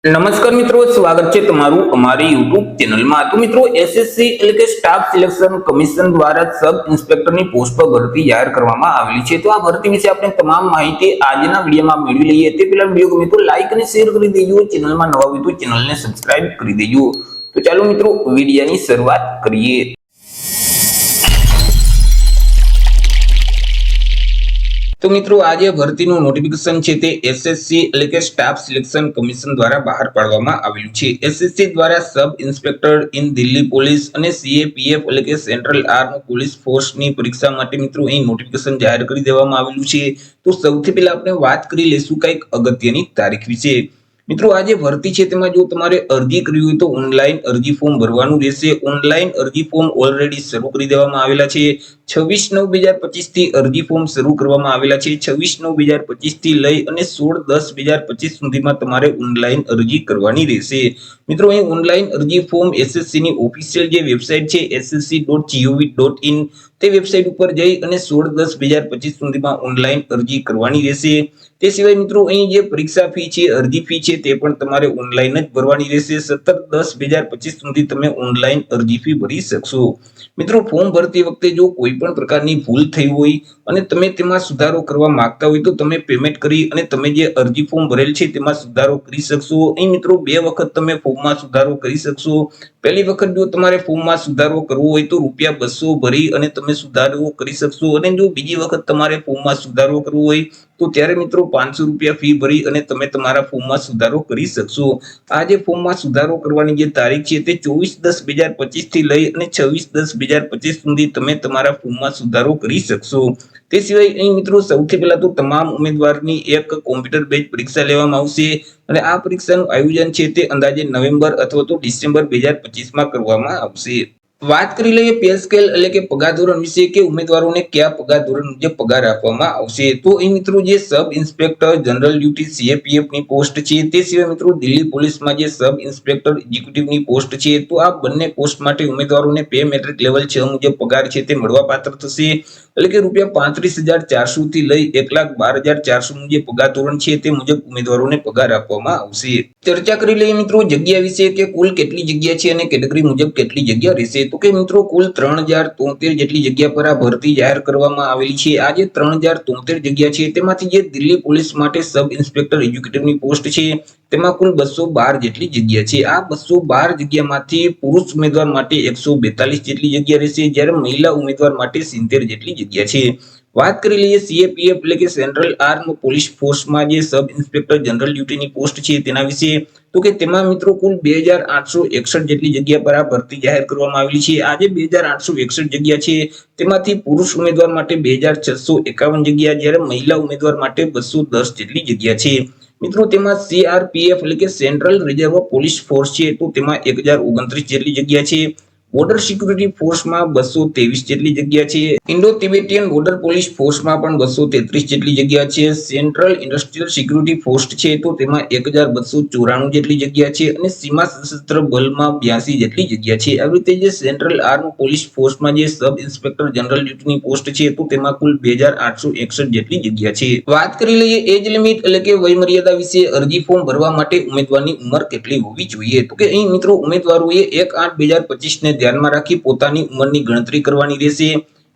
નમસ્કાર મિત્રો, સ્વાગત છે તમારું અમારી YouTube ચેનલમાં। તો મિત્રો, એસએસસી એટલે કે સ્ટાફ સિલેક્શન કમિશન દ્વારા સબ ઇન્સ્પેક્ટરની પોસ્ટ પર ભરતી જાહેર કરવામાં આવેલી છે। તો આ ભરતી વિશે આપણે તમામ માહિતી આજના વિડીયોમાં મેળવી લઈએ। તે પહેલા વિડીયો ગમે તો લાઈક અને શેર કરી દેજો, ચેનલમાં નવા હોય તો ચેનલને સબસ્ક્રાઇબ કરી દેજો। તો ચાલો મિત્રો, વિડીયોની શરૂઆત કરીએ। तो मित्रों, आज भर्तीનું નોટિફિકેશન છે તે એસએસસી એટલે કે સ્ટાફ સિલેક્શન કમિશન દ્વારા બહાર પાડવામાં આવેલું છે। એસએસસી દ્વારા sub inspector in Delhi police અને સીએપીએફ એટલે કે સેન્ટ્રલ આર્મ પોલીસ ફોર્સની પરીક્ષા માટે મિત્રો અહીં નોટિફિકેશન જાહેર કરી દેવામાં આવેલું છે। તો સૌથી પહેલા આપણે વાત કરી લઈશું કંઈક અગત્યની તારીખ વિશે। મિત્રો, આ જે ભરતી છે તેમાં જો તમારે અરજી કરવી હોય તો ઓનલાઈન અરજી ફોર્મ ભરવાનું રહેશે। ઓનલાઈન અરજી ફોર્મ ઓલરેડી શરૂ કરી દેવામાં આવેલા છે। 26/9/2025 થી અરજી ફોર્મ શરૂ કરવામાં આવેલા છે। 26/9/2025 થી લઈ અને 16/10/2025 સુધીમાં તમારે ઓનલાઈન અરજી કરવાની રહેશે। મિત્રો, અહીં ઓનલાઈન અરજી ફોર્મ એસએસસી ની ઓફિશિયલ જે વેબસાઇટ છે ssc.gov.in તે વેબસાઇટ ઉપર જઈ અને 16/10/2025 સુધીમાં ઓનલાઈન અરજી કરવાની રહેશે। તે સિવાય મિત્રો, અહીં જે પરીક્ષા ફી છે, અરજી ફી છે તે પણ તમારે ઓનલાઈન જ ભરવાની રહેશે। 17/10/2025 સુધી તમે ઓનલાઈન અરજી ફી ભરી શકશો। મિત્રો, ફોર્મ ભરતી વખતે જો કોઈ પણ પ્રકારની ભૂલ થઈ હોય અને તમે તેમાં સુધારો કરવા માંગતા હોય તો તમે પેમેન્ટ કરી અને તમે જે અરજી ફોર્મ ભરેલ છે તેમાં સુધારો કરી શકશો। અહીં મિત્રો, બે વખત તમે ફોર્મમાં સુધારો કરી શકશો। પહેલી વખત જો તમારે ફોર્મમાં સુધારો કરવો હોય તો ₹200 ભરી અને તમે સુધારો કરી શકશો, અને જો બીજી વખત તમારે ફોર્મમાં સુધારો કરવો હોય તો ત્યારે મિત્રો ₹500 ફી ભરી અને તમે તમારા ફોર્મમાં સુધારો કરી શકશો। આ જે ફોર્મમાં સુધારો કરવાની જે તારીખ છે તે 24/10/2025 થી લઈ અને 26/10/2025 સુધી તમે તમારા ફોર્મમાં સુધારો કરી શકશો। તે સિવાય અહીં મિત્રો સૌથી પહેલા તો તમામ ઉમેદવારની એક કોમ્પ્યુટર બેઝ પરીક્ષા લેવામાં આવશે, અને આ પરીક્ષાનું આયોજન છે તે અંદાજે નવેમ્બર અથવા તો ડિસેમ્બર 2025 કરવામાં આવશે। વાત કરી લઈએ પે સ્કેલ એટલે કે પગાર ધોરણ વિશે કે ઉમેદવારોને કયા પગાર ધોરણ મુજબ પગાર આપવામાં આવશે। તો અહીં મિત્રો જે sub inspector general duty CAPF ની પોસ્ટ છે, તે સિવાય મિત્રો દિલ્હી પોલીસમાં જે સબ ઇન્સ્પેક્ટર એક્ઝિક્યુટિવની પોસ્ટ છે, તો આ બંને પોસ્ટ માટે ઉમેદવારોને પે મેટ્રિક લેવલ 6 મુજબ પગાર છે તે મળવાપાત્ર થશે। એટલે કે ₹35,400 થી લઈ 1,12,400 નું જે પગાર ધોરણ છે તે મુજબ ઉમેદવારોને પગાર આપવામાં આવશે। ચર્ચા કરી લઈએ મિત્રો જગ્યા વિશે કે કુલ કેટલી જગ્યા છે અને કેટેગરી મુજબ કેટલી જગ્યા રહેશે। તો કે મિત્રો કુલ 3073 જેટલી જગ્યા પર આ ભરતી જાહેર કરવામાં આવેલી છે। આ જે 3073 જગ્યા છે તેમાંથી જે દિલ્હી પોલીસ માટે સબ ઇન્સ્પેક્ટર એક્ઝિક્યુટિવની પોસ્ટ છે તેમાં કુલ 212 જેટલી જગ્યા છે। આ 212 જગ્યામાંથી પુરુષ ઉમેદવાર માટે 142 જેટલી જગ્યા રહેશે, જ્યારે મહિલા ઉમેદવાર માટે 70 જેટલી જગ્યા છે। વાત કરી લઈએ સીએપીએફ એટલે કે સેન્ટ્રલ આર્મ પોલીસ ફોર્સમાં જે સબ ઇન્સ્પેક્ટર જનરલ ડ્યુટીની પોસ્ટ છે તેના વિશે, તો કે તેમાં મિત્રો કુલ 2861 જેટલી જગ્યા પર આ ભરતી જાહેર કરવામાં આવેલી છે। આ જે 2861 જગ્યા છે તેમાંથી પુરુષ ઉમેદવાર માટે 2651 જગ્યા, જ્યારે મહિલા ઉમેદવાર માટે 210 જેટલી જગ્યા છે। મિત્રો, તેમાં સીઆરપીએફ એટલે કે સેન્ટ્રલ રિઝર્વ પોલીસ ફોર્સ છે તો તેમાં 1029 જેટલી જગ્યા છે। બોર્ડર સિક્યુરિટી ફોર્સમાં 223 જેટલી જગ્યા છે। ઇન્ડો તિબેટિયન બોર્ડર પોલીસ ફોર્સમાં પણ 233 જેટલી જગ્યા છે। સેન્ટ્રલ ઇન્ડસ્ટ્રીયલ સિક્યુરિટી ફોર્સ છે તો તેમાં 1294 જેટલી જગ્યા છે, અને સીમા સશસ્ત્ર બલમાં 82 જેટલી જગ્યા છે। આવી રીતે જે સેન્ટ્રલ આર્મ પોલીસ ફોર્સમાં જે સબ ઇન્સ્પેક્ટર જનરલ ડ્યુટીની પોસ્ટ છે તો તેમાં કુલ 2861 જેટલી જગ્યા છે। વાત કરી લઈએ એજ લિમિટ એટલે કે વયમર્યાદા વિશે। અરજી ફોર્મ ભરવા માટે ઉમેદવારની ઉંમર કેટલી હોવી જોઈએ? તો કે અહીં મિત્રો ઉમેદવારોએ 1/8/2025 ને ધ્યાનમાં રાખી પોતાની ઉંમરની ગણતરી કરવાની રહેશે।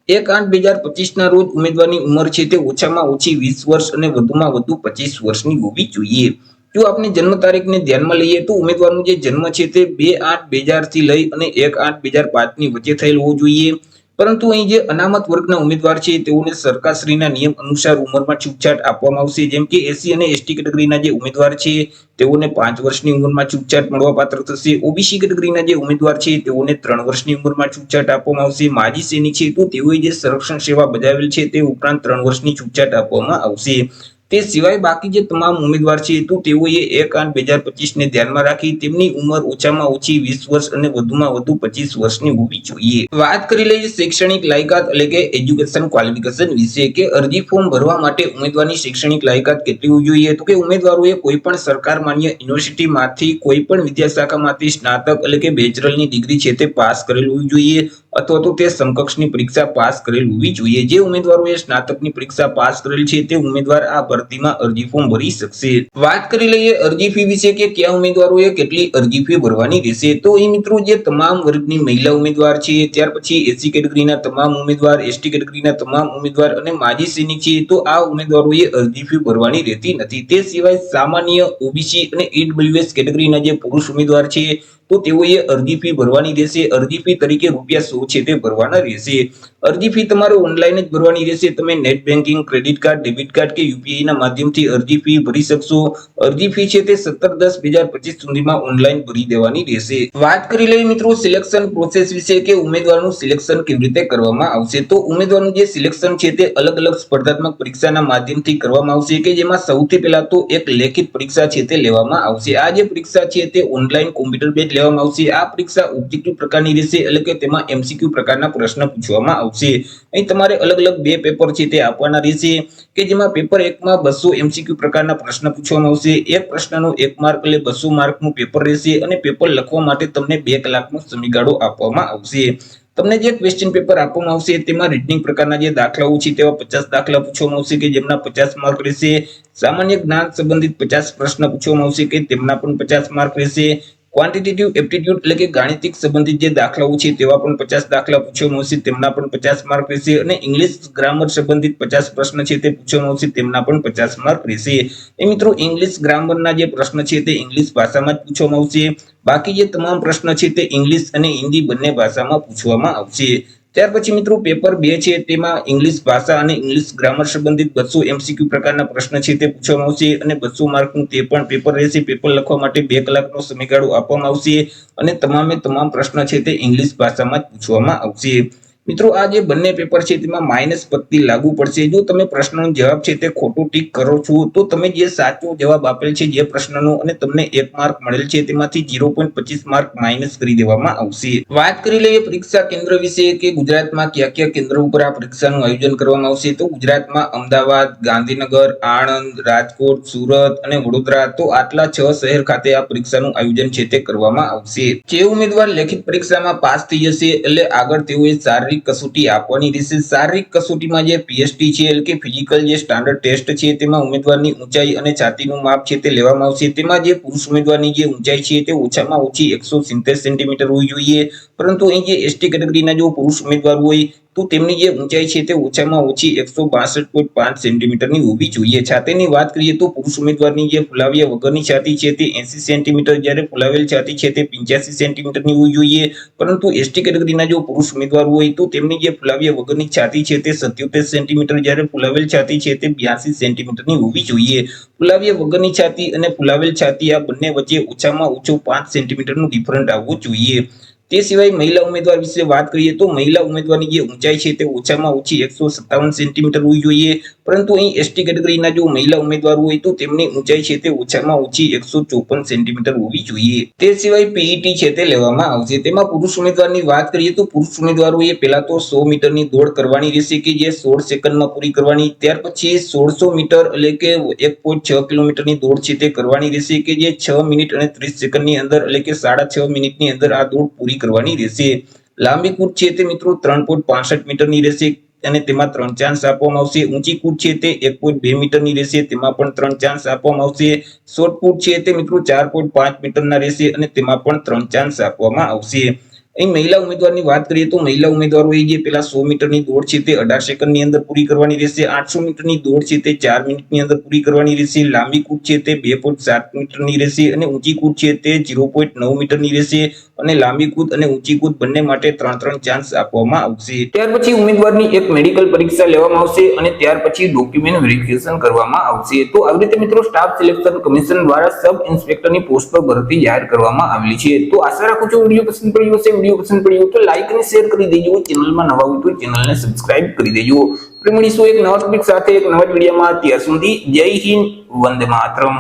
1/8/2025 ના રોજ ઉમેદવારની ઉંમર છે તે ઓછામાં ઓછી 20 વર્ષ અને વધુમાં વધુ 25 વર્ષની હોવી જોઈએ। જો આપણે જન્મ તારીખને ધ્યાનમાં લઈએ તો ઉમેદવારનો જે જન્મ છે તે 2/8/2000 થી લઈ અને 1/8/2005 ની વચ્ચે થયેલ હોવો જોઈએ। પરંતુ અહીં જે અનામત વર્ગના ઉમેદવાર છે તેઓને સરકારશ્રીના નિયમ અનુસાર ઉંમરમાં છૂટછાટ આપવામાં આવશે। જેમ કે એસસી અને એસટી કેટેગરીના જે ઉમેદવાર છે તેઓને 5 વર્ષની ઉંમરમાં છૂટછાટ મળવાપાત્ર થશે। ઓબીસી કેટેગરીના જે ઉમેદવાર છે તેઓને 3 વર્ષની ઉંમરમાં છૂટછાટ આપવામાં આવશે। માજી સૈનિક છે તો તેઓએ જે સંરક્ષણ સેવા બજાવેલ છે તે ઉપરાંત 3 વર્ષની છૂટછાટ આપવામાં આવશે। તે સિવાય બાકી જે તમામ ઉમેદવાર છે તો તેઓએ 1/8/2025 ને ધ્યાનમાં રાખી તેમની ઉંમર ઓછામાં ઓછી 20 વર્ષ અને વધુમાં વધુ 25 વર્ષની હોવી જોઈએ। વાત કરી લઈએ શૈક્ષણિક લાયકાત એટલે કે એજ્યુકેશન ક્વોલિફિકેશન વિશે કે અરજી ફોર્મ ભરવા માટે ઉમેદવારની શૈક્ષણિક લાયકાત કેટલી હોવી જોઈએ? તો કે ઉમેદવારોએ કોઈ પણ સરકાર માન્ય યુનિવર્સિટીમાંથી કોઈ પણ વિદ્યાશાખામાંથી સ્નાતક એટલે કે બેચલરની ડિગ્રી છે તે પાસ કરેલ હોવી જોઈએ। અથવા તો તે સમકક્ષની પરીક્ષા પાસ કરેલ હોવી જોઈએ। જે ઉમેદવારોએ સ્નાતકની પરીક્ષા પાસ કરેલ છે તે ઉમેદવાર આ ભરતીમાં અરજી ફોર્મ ભરી શકશે। વાત કરી લઈએ અરજી ફી વિશે કે કયા ઉમેદવારોએ કેટલી અરજી ફી ભરવાની રહેશે। તો એ મિત્રો જે તમામ વર્ગની મહિલા ઉમેદવાર છે, ત્યાર પછી એસસી કેટેગરીના તમામ ઉમેદવાર, એસટી કેટેગરીના તમામ ઉમેદવાર અને માજી સૈનિક છે, તો આ ઉમેદવારોએ અરજી ફી ભરવાની રહેતી નથી। તે સિવાય સામાન્ય, ઓબીસી અને ઈડબ્લ્યુએસ કેટેગરીના જે પુરુષ ઉમેદવાર છે તો તેઓએ અરજી ફી ભરવાની રહેશે। અરજી ફી તરીકે ₹100 છે તે ભરવાના રહેશે। અરજી ફી તમારે ઓનલાઈન જ ભરવાની રહેશે। તમે net banking, credit card, debit card કે યુપીઆઈ ના માધ્યમથી અરજી ફી ભરી શકશો। અરજી ફી છે તે 17/10/2025 સુધીમાં ઓનલાઈન ભરી દેવાની રહેશે। વાત કરી લઈએ મિત્રો સિલેક્શન પ્રોસેસ વિશે કે ઉમેદવારનું સિલેક્શન કેવી રીતે કરવામાં આવશે। તો ઉમેદવારનું જે સિલેક્શન છે તે અલગ-અલગ સ્પર્ધાત્મક પરીક્ષાના માધ્યમથી કરવામાં આવશે કે જેમાં સૌથી પહેલા તો એક લેખિત પરીક્ષા છે તે લેવામાં આવશે। આ જે પરીક્ષા છે તે ઓનલાઈન કોમ્પ્યુટર બેઝ લેવામાં આવશે। આ પરીક્ષા ઓબ્જેક્ટિવ પ્રકારની રહેશે, એટલે કે તેમાં એમસીક્યુ પ્રકારના પ્રશ્ન પૂછવામાં આવશે। અહીં તમારે અલગ-અલગ 2 પેપર છે તે આપવાના રહેશે કે જેમાં પેપર 1 માં 200 એમસીક્યુ પ્રકારના પ્રશ્ન પૂછવામાં આવશે। એક પ્રશ્નનો 1 માર્ક એટલે 200 માર્કનું પેપર રહેશે અને પેપર લખવા માટે તમને 2 કલાકનો સમયગાળો આપવામાં આવશે। તમને જે ક્વેશ્ચન પેપર આપવામાં આવશે તેમાં રીડિંગ પ્રકારના જે દાખલાઓ છે તેવા 50 દાખલા પૂછવામાં આવશે કે જેમના 50 માર્ક રહેશે। સામાન્ય જ્ઞાન સંબંધિત 50 પ્રશ્ન પૂછવામાં આવશે કે તેમના પણ 50 માર્ક રહેશે। ક્વોન્ટિટેટિવ એપ્ટિટ્યુડ એટલે કે ગાણિતિક સંબંધિત જે દાખલાઓ છે તેવા પણ 50 દાખલા પૂછવામાં આવશે, તેમના પણ 50 માર્ક રહેશે। અને ઇંગ્લિશ ગ્રામર સંબંધિત 50 પ્રશ્ન છે તે પૂછવામાં આવશે, તેમના પણ 50 માર્ક રહેશે। એ મિત્રો ઇંગ્લિશ ગ્રામરના જે પ્રશ્ન છે તે ઇંગ્લિશ ભાષામાં જ પૂછવામાં આવશે। બાકી જે તમામ પ્રશ્ન છે તે ઇંગ્લિશ અને હિન્દી બંને ભાષામાં પૂછવામાં આવશે। ત્યાર પછી મિત્રો પેપર 2 છે તેમાં ઇંગ્લિશ ભાષા અને ઇંગ્લિશ ગ્રામર સંબંધિત 200 એમસીક્યુ પ્રકારના પ્રશ્ન છે તે પૂછવામાં આવશે અને 200 માર્કનું તે પણ પેપર રહેશે। પેપર લખવા માટે 2 કલાકનો સમયગાળો આપવામાં આવશે અને તમામે તમામ પ્રશ્ન છે તે ઇંગ્લિશ ભાષામાં જ પૂછવામાં આવશે। મિત્રો આ જે બંને પેપર છે તેમાં માઇનસ પદ્ધતિ લાગુ પડશે। જો તમે પ્રશ્નનો જવાબ છે તે ખોટો ટીક કરો છો તો તમે જે સાચો જવાબ આપેલ છે જે પ્રશ્નનો અને તમને 1 માર્ક મળેલ છે તેમાંથી 0.25 માર્ક માઇનસ કરી દેવામાં આવશે। વાત કરી લઈએ પરીક્ષા કેન્દ્ર વિશે કે ગુજરાતમાં કયા કયા કેન્દ્ર ઉપર આ પરીક્ષાનું આયોજન કરવામાં આવશે। તો ગુજરાતમાં અમદાવાદ, ગાંધીનગર, આણંદ, રાજકોટ, સુરત અને વડોદરા, તો આટલા 6 શહેર ખાતે આ પરીક્ષાનું આયોજન છે તે કરવામાં આવશે। જે ઉમેદવાર લેખિત પરીક્ષામાં પાસ થઈ જશે એટલે આગળ તેઓએ શારીરિક કસોટી આપવાની રહેશે। શારીરિક કસોટીમાં જે પીએસટી છે એટલે કે ફિઝિકલ જે સ્ટાન્ડર્ડ ટેસ્ટ છે તેમાં ઉમેદવારની ઊંચાઈ અને છાતીનું માપ છે તે લેવામાં આવશે। તેમાં જે પુરુષ ઉમેદવારની જે ઊંચાઈ છે તે ઓછામાં ઓછી 170 સેન્ટીમીટર હોવી જોઈએ, પરંતુ અહીં જે એસટી કેટેગરીના જો પુરુષ ઉમેદવાર હોય તો તેમની જે ઊંચાઈ છે તે ઓછામાં ઓછી 162.5 સેન્ટીમીટરની હોવી જોઈએ। છાતીની વાત કરીએ તો પુરુષ ઉમેદવારની જે ફુલાવ્યા વગરની છાતી છે તે 80 સેન્ટીમીટર, જ્યારે ફુલાવેલ છાતી છે તે 85 સેન્ટીમીટરની હોવી જોઈએ, પરંતુ એસટી કેટેગરીના જો પુરુષ ઉમેદવાર હોય તો તેમની જે ફુલાવ્યા વગરની છાતી છે તે 77 સેન્ટીમીટર, જ્યારે ફુલાવેલ છાતી છે તે 82 સેન્ટીમીટરની હોવી જોઈએ। ફુલાવ્યા વગરની છાતી અને ફુલાવેલ છાતી આ બંને વચ્ચે ઓછામાં ઓછું 5 સેન્ટીમીટરનું ડિફરન્ટ આવવું જોઈએ। તે સિવાય મહિલા ઉમેદવાર વિશે વાત કરીએ તો મહિલા ઉમેદવારની જે ઊંચાઈ છે તે ઓછામાં ઓછી 157 સેન્ટીમીટર હોવી જોઈએ, પરંતુ અહીં એસટી કેટેગરીના જો મહિલા ઉમેદવાર હોય તો તેમની ઊંચાઈ છે તે ઓછામાં ઓછી 154 સેન્ટીમીટર હોવી જોઈએ। તે સિવાય પીઈટી છે તે લેવામાં આવશે। તેમાં પુરુષ ઉમેદવારની વાત કરીએ તો પુરુષ ઉમેદવારોએ પહેલા તો 100 મીટરની દોડ કરવાની રહેશે કે જે 16 સેકન્ડમાં પૂરી કરવાની। ત્યાર પછી 1600 મીટર એટલે કે 1.6 કિલોમીટરની દોડ છે તે કરવાની રહેશે કે જે 6 મિનિટ અને 30 સેકન્ડની અંદર એટલે કે 6.5 મિનિટની અંદર આ દોડ પૂરી કરવાની રહેશે। લાંબી કૂદ છે તે મિત્રો 3.65 મીટરની રહેશે અને તેમાં 3 ચાન્સ આપવામાં આવશે। ઊંચી કૂદ છે તે 1.2 મીટરની રહેશે, તેમાં પણ 3 ચાન્સ આપવામાં આવશે। શોર્ટપુટ છે તે મિત્રો 4.5 મીટરના રહેશે અને તેમાં પણ 3 ચાન્સ આપવામાં આવશે। અહીં મહિલા ઉમેદવારની વાત કરીએ તો મહિલા ઉમેદવારોએ જે પેલા 100 મીટરની દોડ છે તે 18 સેકન્ડની અંદર પૂરી કરવાની રહેશે। 800 મીટરની દોડ છે તે 4 મિનિટની અંદર પૂરી કરવાની રહેશે। લાંબી કૂદ છે તે 2.7 મીટરની રહેશે અને ઊંચી કૂદ છે તે 0.9 મીટરની રહેશે અને લાંબી કૂદ અને ઊંચી કૂદ બંને માટે 3 ચાન્સ આપવામાં આવશે। ત્યાર પછી ઉમેદવારની એક મેડિકલ પરીક્ષા લેવામાં આવશે અને ત્યાર પછી ડોક્યુમેન્ટ વેરિફિકેશન કરવામાં આવશે। તો આવી રીતે મિત્રો સ્ટાફ સિલેક્શન કમિશન દ્વારા સબ ઇન્સ્પેક્ટરની પોસ્ટ પર ભરતી જાહેર કરવામાં આવેલી છે। તો આશા રાખું છું વિડીયો પસંદ પડ્યો હશે। વિડીયો પસંદ પડ્યો તો લાઈક અને શેર કરી દેજો। ચેનલમાં નવા હોય તો ચેનલને સબસ્ક્રાઇબ કરી દેજો। ફરી મળીશું એક નવા ટોપિક સાથે એક નવા વિડીયોમાં। ત્યાર સુધી જય હિન્દ, વંદે માતરમ।